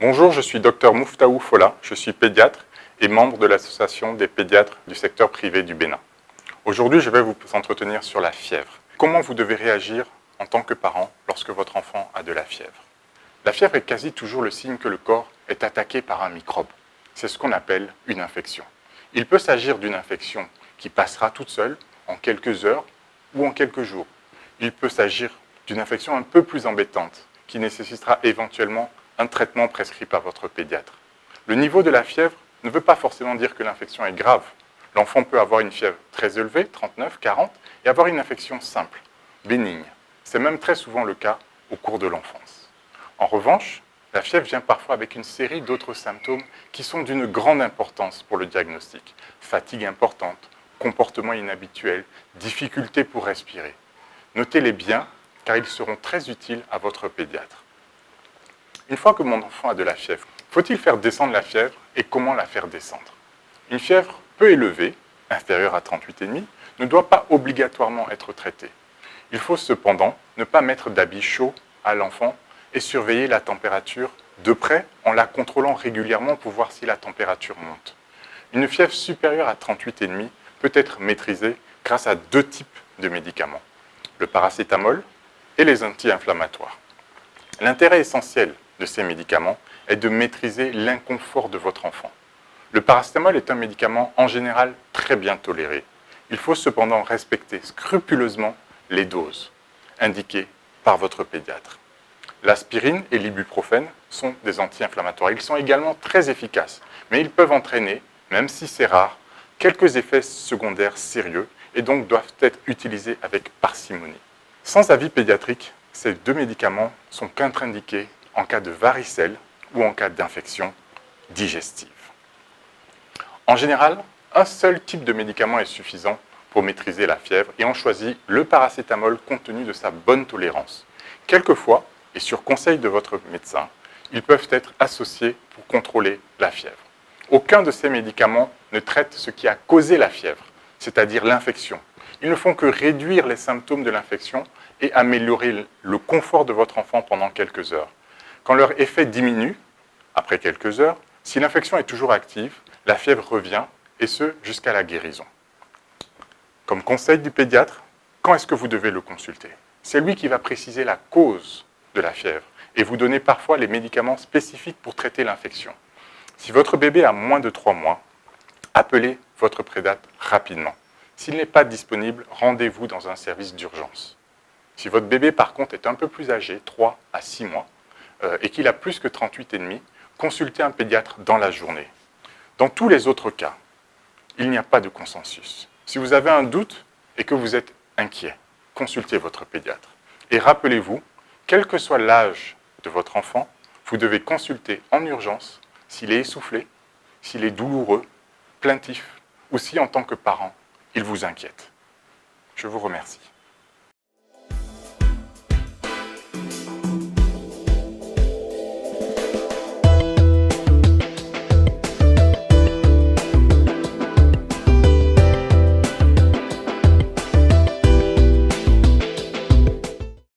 Bonjour, je suis Dr Mouftaou Fola, je suis pédiatre et membre de l'association des pédiatres du secteur privé du Bénin. Aujourd'hui, je vais vous entretenir sur la fièvre. Comment vous devez réagir en tant que parent lorsque votre enfant a de la fièvre? La fièvre est quasi toujours le signe que le corps est attaqué par un microbe. C'est ce qu'on appelle une infection. Il peut s'agir d'une infection qui passera toute seule en quelques heures ou en quelques jours. Il peut s'agir d'une infection un peu plus embêtante qui nécessitera éventuellement un traitement prescrit par votre pédiatre. Le niveau de la fièvre ne veut pas forcément dire que l'infection est grave. L'enfant peut avoir une fièvre très élevée, 39, 40, et avoir une infection simple, bénigne. C'est même très souvent le cas au cours de l'enfance. En revanche, la fièvre vient parfois avec une série d'autres symptômes qui sont d'une grande importance pour le diagnostic. Fatigue importante, comportement inhabituel, difficulté pour respirer. Notez-les bien, car ils seront très utiles à votre pédiatre. Une fois que mon enfant a de la fièvre, faut-il faire descendre la fièvre et comment la faire descendre? Une fièvre peu élevée, inférieure à 38,5, ne doit pas obligatoirement être traitée. Il faut cependant ne pas mettre d'habits chauds à l'enfant et surveiller la température de près en la contrôlant régulièrement pour voir si la température monte. Une fièvre supérieure à 38,5 peut être maîtrisée grâce à deux types de médicaments, le paracétamol et les anti-inflammatoires. L'intérêt essentiel de ces médicaments est de maîtriser l'inconfort de votre enfant. Le paracétamol est un médicament en général très bien toléré. Il faut cependant respecter scrupuleusement les doses indiquées par votre pédiatre. L'aspirine et l'ibuprofène sont des anti-inflammatoires. Ils sont également très efficaces, mais ils peuvent entraîner, même si c'est rare, quelques effets secondaires sérieux et donc doivent être utilisés avec parcimonie. Sans avis pédiatrique, ces deux médicaments sont contre-indiqués en cas de varicelle ou en cas d'infection digestive. En général, un seul type de médicament est suffisant pour maîtriser la fièvre et on choisit le paracétamol compte tenu de sa bonne tolérance. Quelquefois, et sur conseil de votre médecin, ils peuvent être associés pour contrôler la fièvre. Aucun de ces médicaments ne traite ce qui a causé la fièvre, c'est-à-dire l'infection. Ils ne font que réduire les symptômes de l'infection et améliorer le confort de votre enfant pendant quelques heures. Quand leur effet diminue, après quelques heures, si l'infection est toujours active, la fièvre revient, et ce, jusqu'à la guérison. Comme conseil du pédiatre, quand est-ce que vous devez le consulter? C'est lui qui va préciser la cause de la fièvre et vous donner parfois les médicaments spécifiques pour traiter l'infection. Si votre bébé a moins de 3 mois, appelez votre pédiatre rapidement. S'il n'est pas disponible, rendez-vous dans un service d'urgence. Si votre bébé, par contre, est un peu plus âgé, 3 à 6 mois, et qu'il a plus que 38,5, consultez un pédiatre dans la journée. Dans tous les autres cas, il n'y a pas de consensus. Si vous avez un doute et que vous êtes inquiet, consultez votre pédiatre. Et rappelez-vous, quel que soit l'âge de votre enfant, vous devez consulter en urgence s'il est essoufflé, s'il est douloureux, plaintif, ou si en tant que parent, il vous inquiète. Je vous remercie.